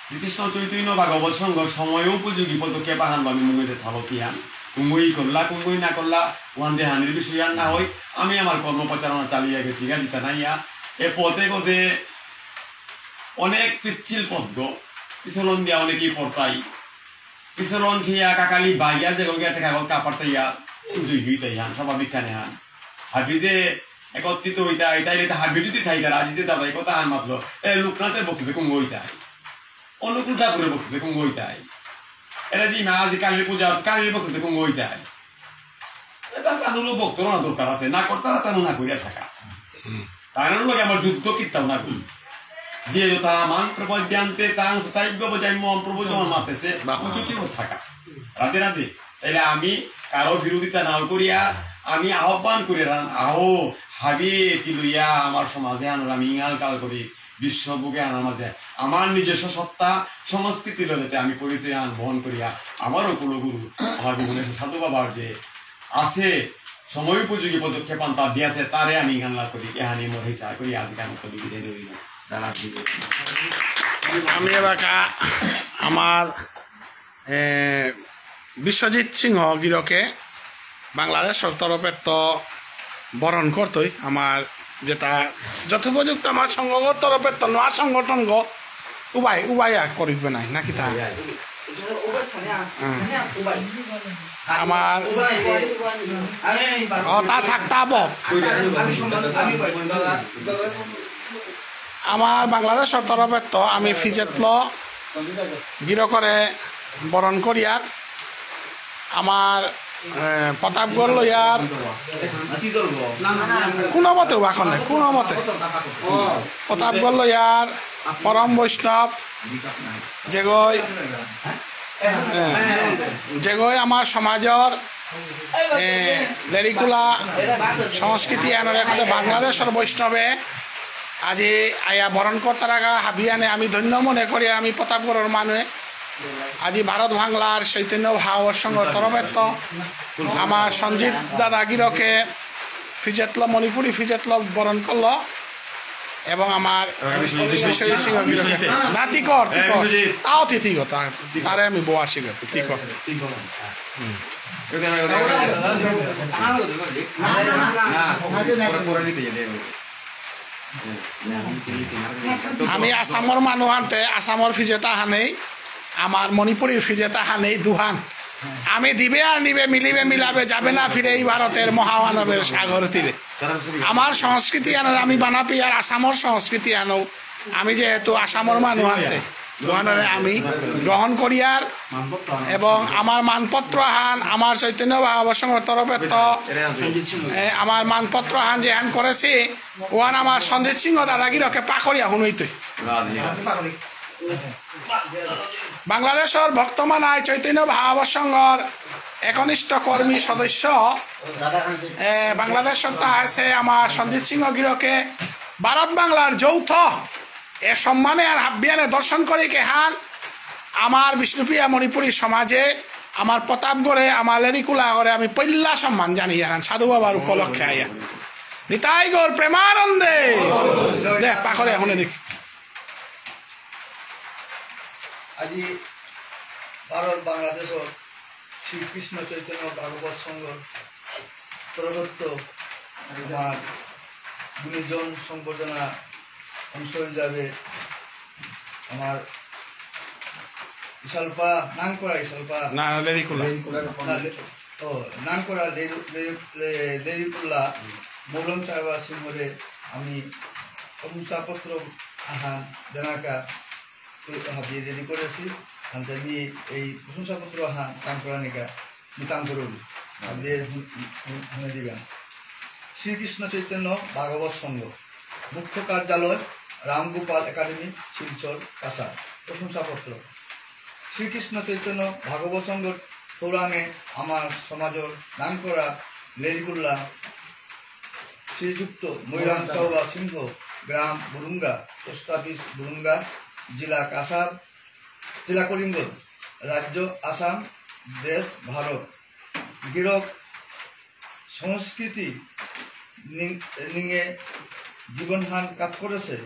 S5: শ্রীকৃষ্ণ চৈতন্য ভাগবত সঙ্গ সময় উপযোগী পদক্ষেপ আহান বা আমি মুঙ্গিতে ছালতিয়ান কুঙ্গুই করলা কুঙ্গুই না করলা ওয়ান দেহানির বিষয় না হই আমি আমার কর্মপ্রচারণা চালিয়ে গেছি গাড়িতে নাইয়া এ পথে পথে অনেক পিচ্ছিল পদ্ম পিছলন দিয়া অনেকেই পড়তাই পিছলন খেয়া কাকালি বাইয়া যে গিয়া কাগজ কাপড়তাইয়া এনজয় হইতাই হান স্বাভাবিক কানে হান হাবিতে একত্রিত হইতাই তাইলে হাবি যদি থাইতার আজিতে দাদাই কথা হান মাতলো এ লোকনাথের বক্তৃতা কুঙ্গ হইতাই অনুকূল ঠাকুরের বক্তৃতা কুঙ্গ হইতাই এটা যে মা আজি কালীর পূজা কালীর বক্তৃতা কুঙ্গ হইতাই এটা তাদেরও বক্তব্য না দরকার আছে না করতারা তার না করিয়া থাকা তাই লগে আমার যুদ্ধ কীর্তাও না করি যে যথা মান প্রপদ্যান্তে তাং সতাইজ্ঞ বজাইম প্রবোধন মাতেছে উচিত থাকা রাতে রাতে তাইলে আমি কারো বিরোধিতা নাও করিয়া আমি আহ্বান করি আহো হাবি এটি লইয়া আমার সমাজে আনার আমি ইঙাল কাল করি বিশ্ববুকে আনার মাঝে আমার নিজস্ব সত্তা সংস্কৃতি লইতে আমি পরিচয় বহন করিয়া আমারও কুলগুরু আমার ভুবনেশ্বর সাধু বাবার যে আছে সময় উপযোগী পদক্ষেপ তা দিয়েছে তারে আমি ইঙাল করি এহানি মোর হিসাব করি আজকে আমি তো বিদায় দেই না
S1: আমি এবার আমার বিশ্বজিৎ সিংহ গিরকে বাংলাদেশের তরফে তো বরণ করতই আমার যেটা যথোপযুক্ত আমার সংগঠন তরফে তো নয়া সংগঠন গো উবাই করিবে নাই নাকি তা আমার তা থাকতা আমার বাংলাদেশের তরফে তো আমি ফিজেতল গিরকরে বরণ করিয়ার আমার প্রতাপগড় লইয়ার কোনো মতে বাখন নাই কোনো মতে প্রতাপগড় লইয়ার পরম বৈষ্ণব যেগৈ আমার সমাজের লেরিকুলা সংস্কৃতি আনার এখন বাংলাদেশের বৈষ্ণবে আজি আয়া বরণ করতে রাখা হাবিয়ানে আমি ধন্য মনে করি আমি প্রতাপগড়ের মানুষ আজি ভারত বাংলার চৈতন্য ভাব সংঘ তরফে তো আমার সঞ্জিত দাদা গিরকে ফিজেতল মণিপুরি ফিজেতল বরণ করল এবং আমার বিশ্বজিৎ সিংহ গিরকে না তিকর তাও তিথিগ তারে আমি বোয়া শিখ তিকর আমি আসামর মানুষ আনতে আসামর ফিজেতা হানেই আমার মণিপুরীর ফিজেতা হানেই দুহান আমি দিবে আর নিবে মিলিবে মিলাবে যাবে না ফিরে এই ভারতের মহামানবের সাগর তীরে আমার সংস্কৃতি আনার আমি বানাপি আর আসামর সংস্কৃতি আনো আমি যেহেতু আসামর মানুষ আনতে আমি গ্রহণ করি আর এবং আমার মানপত্র হান আমার চৈতন্য ভাবসংঘর তরফে তো আমার মানপত্র হান যে হান করেছি ওহান আমার সঞ্জিত সিংহ দাদাগিরকে পাকড়িয়া শুনইতই বাংলাদেশের ভক্তমানায় চৈতন্য ভাবসংঘর একনিষ্ঠ কর্মী সদস্য বাংলাদেশ আছে আমার সঞ্জিত সিংহ গিরকে ভারত বাংলার যৌথ এ সম্মানে আর হাবিয়ানে দর্শন করি কে হান আমার বিষ্ণুপ্রিয়া মণিপুরী সমাজে আমার প্রতাপগড়ে আমার লেরিকুলা করে আমি পৈল্লা সম্মান জানি জানান সাধু বাবার উপলক্ষে আইয়া নিতাই গৌর প্রেমানন্দে দেখ পাখলে এখন দেখি
S6: আজি ভারত বাংলাদেশত শ্রীকৃষ্ণ চৈতন্য ভাগবত সংঘর তরগত আমার গুণীজন সম্বর্ধনা অংশ হিসাবে আমার ইশালপা ইশালপা
S1: না লেরিকুলা
S6: নামকরা লেরিকুল্লা মৌলম সাহেবা সিংহরে আমি প্রশংসাপত্র আহান দেনাকা হাবি রেডি করেছি আমি এই প্রশংসাপত্র আহান কাম করা নিকা নিতাম করুন হাবি শুনে দিবেন শ্রীকৃষ্ণ চৈতন্য ভাগবত সংঘ মুখ্য কার্যালয় রামগোপাল একাডেমি শিলচর কাছাড় প্রশংসাপত্র শ্রীকৃষ্ণ চৈতন্য ভাগবত সংঘর সৌরাঙে আমার সমাজর নাম করা লেরিকুল্লা শ্রীযুক্ত মৈরাম চৌবা সিংহ গ্রাম বুরুঙ্গা পোস্ট অফিস বুরুঙ্গা জেলা কাছাড় জেলা করিমগঞ্জ রাজ্য আসাম দেশ ভারত গিরক সংস্কৃতি নিয়ে জীবনহান কাজ করেছে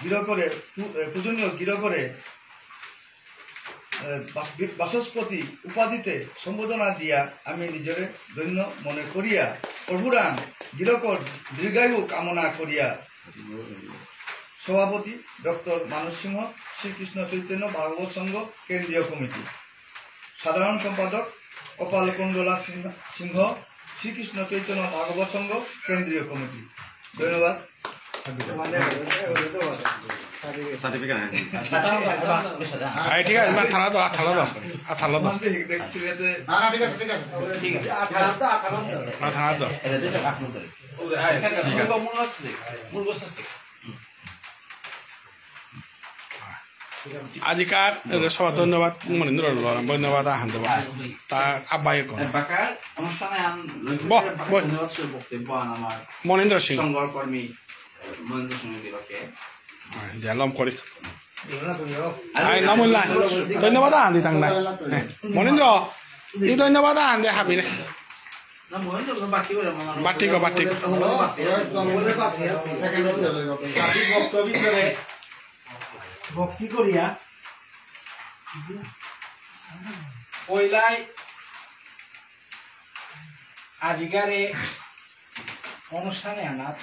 S6: গিরকরে পূজনীয় গিরকরে বাচস্পতি উপাধিতে সম্বোধনা দিয়া আমি নিজরে ধন্য মনে করিয়া প্রভুরাম গিরকর দীর্ঘায়ু কামনা করিয়া সভাপতি ডক্টর মানস সিংহ শ্রীকৃষ্ণ চৈতন্য ভাগবত সংঘ কেন্দ্রীয় কমিটি সাধারণ সম্পাদক কপাল কুণ্ডলা সিংহ শ্রীকৃষ্ণ চৈতন্য ভাগবত সংঘ কেন্দ্রীয় কমিটি ধন্যবাদ
S1: ঠিক আছে থানা দাও থানা দাও থানা দাও থানা দাও আজিকার সবার ধন্যবাদ মনীন্দ্র ধন্যবাদ আহান দেব তা আব্বাইয়ের কোন
S2: অনুষ্ঠানে বক্তব্য আমার
S1: মনীন্দ্র সিং
S2: সংঘকর্মী মনীন্দ্র সিং
S1: লম করি নমুল্লা ধন্যবাদ আহান দিতাং না মনীন্দ্র ই ধন্যবাদ আহান দে হাবি রে বাটিক বাটিক
S7: ভক্তি করিয়া পয়লাই আজিকারে অনুষ্ঠানে আনাত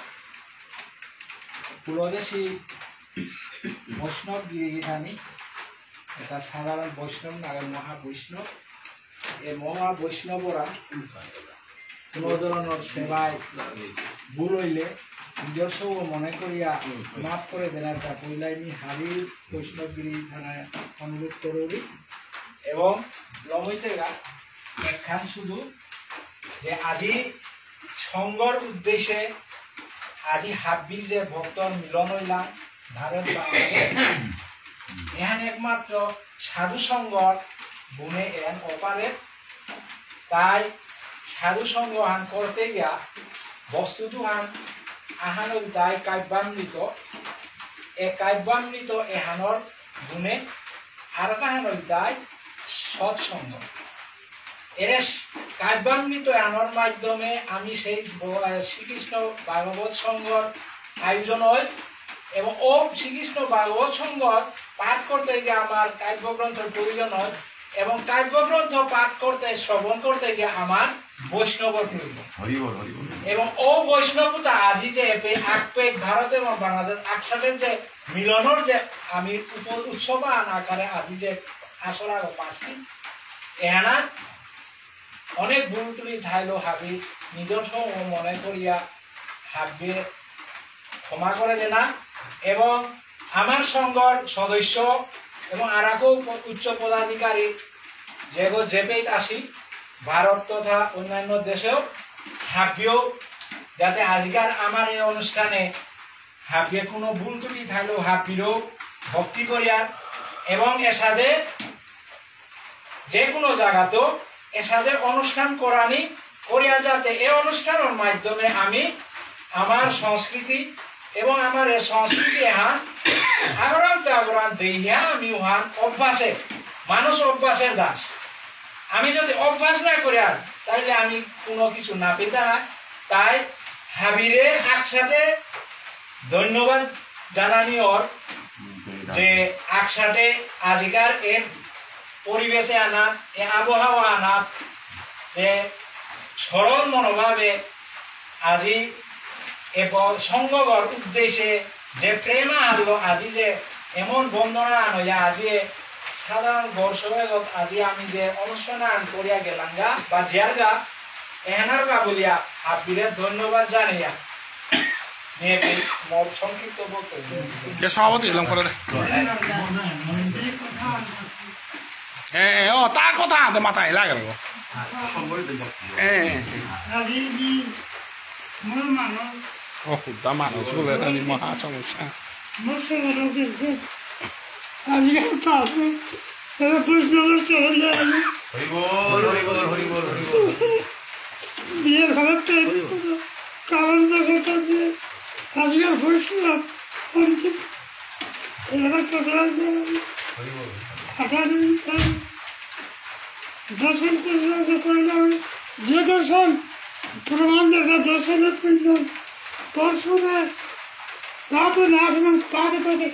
S7: পুরদেশী বৈষ্ণব গিরিধানী এটা সাধারণ বৈষ্ণব নাগের মহাবৈষ্ণব এই মহাবৈষ্ণবরা কোনো ধরনের সেবায় ভুল হইলে নিজস্ব মনে করিয়া মাফ করে দেন একটা পয়লাইনি হাবির বৈষ্ণবগিরি থানায় অনুরোধ করি এবং লমইতেগা একখান শুধু যে আজি সংঘর উদ্দেশ্যে আজি হাবির যে ভক্তর মিলন হইলাম ভারত বাংলাদেশ এখানে একমাত্র সাধু সংঘর গুণে এন অপারে তাই সাধু সংঘ হান করতে গিয়া বস্তুটো হান আহানল দায় কাব্যান্বিত এই কাব্যান্বিত এহানর গুণে আর হানল দায় সৎসঙ্গ এর কাব্যান্বিত এহানর মাধ্যমে আমি সেই শ্রীকৃষ্ণ ভাগবত সংঘর আয়োজন হয় এবং ও শ্রীকৃষ্ণ ভাগবত সংঘ পাঠ করতে গিয়ে আমার কাব্যগ্রন্থের প্রয়োজন হয় এবং কাব্যগ্রন্থ পাঠ করতে শ্রবণ করতে গিয়ে আমার বৈষ্ণবর প্রয়োজন এবং ও বৈষ্ণবতা আজি যে আকপেক ভারত এবং বাংলাদেশ একসাথে যে মিলনের যে আমি উৎসব আকারে আজি যে আসরা পাঁচটি এহানা অনেক ভুল তুলি ঠাইলো হাবি নিজস্ব মনে করিয়া হাবি ক্ষমা করে দেনা এবং আমার সংঘর সদস্য এবং আর উচ্চ পদাধিকারী যেগো জেপেট আসি ভারত তথা অন্যান্য দেশেও হাবিও যাতে আজকাল আমার এই অনুষ্ঠানে হাবিয়ে কোনো ভুল ত্রুটি থাকলেও হাবিরও ভক্তি করিয়ার এবং এর সাথে যে কোনো জায়গাতেও এর সাথে অনুষ্ঠান করানি করিয়া যাতে এই অনুষ্ঠানের মাধ্যমে আমি আমার সংস্কৃতি এবং আমার এই সংস্কৃতি হ্যাঁ আগরান দেহিয়া আমি উহান অভ্যাসে মানুষ অভ্যাসের দাস আমি যদি অভ্যাস না করি আর তাইলে আমি কোনো কিছু না পেতে না তাই হাবিরে একসাথে ধন্যবাদ জানানি ওর যে একসাথে আজিকার এ পরিবেশে আনাত এ আবহাওয়া আনাত যে সরল মনোভাবে আজি এবং সংগর উদ্দেশ্যে যে প্রেম আনলো আজি যে এমন বন্দনা আনয়া আজি সাধারণ বর্ষগত আজি আমি যে অনুষ্ঠান করিয়া গেলাম গা বা জিয়ার গা এনার গা বলিয়া আপিরে ধন্যবাদ জানিয়া নিয়ে মোর সংক্ষিপ্ত বক্তব্য
S1: সভাপতি এলাম করে ও তার কথা হাতে মাথায় লাগে ও খুদা মানুষ বলে মহা সমস্যা
S8: বিয়ের ভালো কারণ আজকাল বৈষ্ণব অন্তিম দর্শন করলাম যে দর্শন প্রমাণ দেখা দর্শনের প্রয়োজন দর্শনে রাতে না আসলাম পাকে পাকে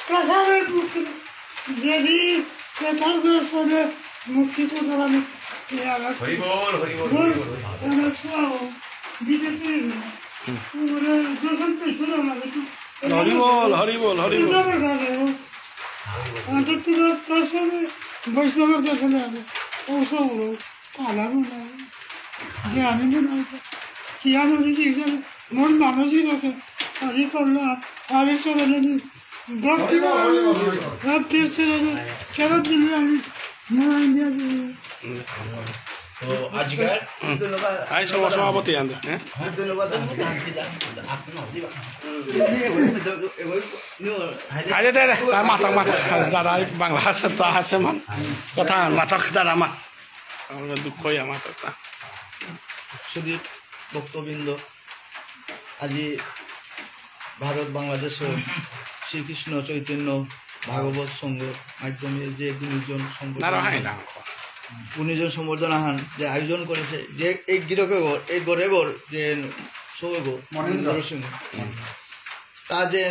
S8: প্রসাদের মুক্তি যদি যথার দর্শনে মুক্তি প্রদান বিদেশে দর্শন পেয়েছিল আমাদের
S1: হরিবল
S8: দর্শনে বৈষ্ণবের দর্শনে আছে ঔষধ পালানো না জ্ঞানী নাই কিয়া নদী মন মানুষই দেখে আজি করলো আমি চলে জানি ভক্তি সব পেয়েছে কেন দিল আমি
S2: তো আজকের
S1: সভাপতি আনতে মাথা দাদা বাংলা আছে তো আছে মান কথা নাটক দাদা আমার দুঃখই আমার কথা
S6: সুদীপ ভক্তবৃন্দ আজি ভারত বাংলাদেশে শ্রীকৃষ্ণ চৈতন্য ভাগবত সংঘ মাধ্যমে যে গুণীজন সম্বর্ধনা হান যে আয়োজন করেছে যে এই গিরকে ঘর এই গড়ে ঘর যে সৌগর মহেন্দ্র সিংহ তা যে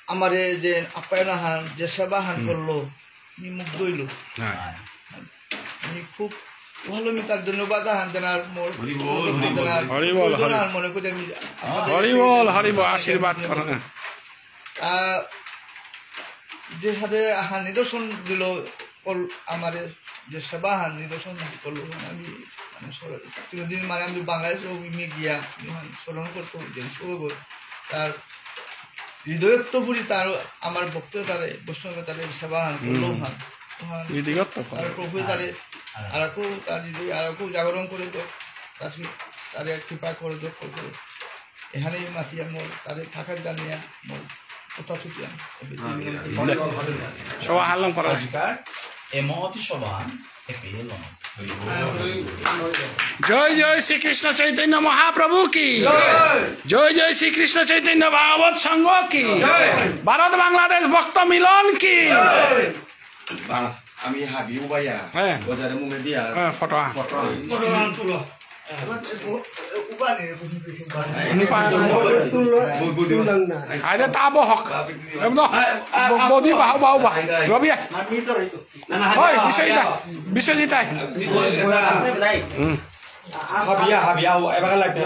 S6: আমার যে আপ্যায়ন হান যে সেবা হান করলো আমি মুগ্ধ হইল আমি খুব ভালো আমি তার ধন্যবাদ হান দেনার মোর মনে করি আমি
S1: আশীর্বাদ
S6: যে সাথে হান নিদর্শন দিল আমার যে সেবা হান নিদর্শন করলো আমি মানে চিরদিন মানে আমি বাংলাদেশে গিয়া স্মরণ করতো যে সৌগর তার হৃদয়ত্বপুরি তার আমার বক্তব্য তারে বৈষ্ণবে তারে সেবা হান করলো তার প্রভু তারে আরকো তার হৃদয় আরকো জাগরণ করে তো তারে কৃপা করে তো প্রভু এখানে মাতিয়া মোর তারে থাকার জানিয়া মোর কথা ছুটিয়া
S1: সভা হারলাম করা
S2: এমতি সভা
S1: জয় জয় শ্রীকৃষ্ণ চৈতন্য মহাপ্রভু কি জয় জয় শ্রীকৃষ্ণ চৈতন্য ভাগবত সংঘ কি ভারত বাংলাদেশ ভক্ত মিলন কি
S5: আমি হাবি উবাইয়া বাজারে মুখে দিয়া
S1: ফটো আরে তা বহক বদি বাহু বাহু বাহ রবি বিশ্বজিৎ
S3: হাবিয়া এবার লাগবে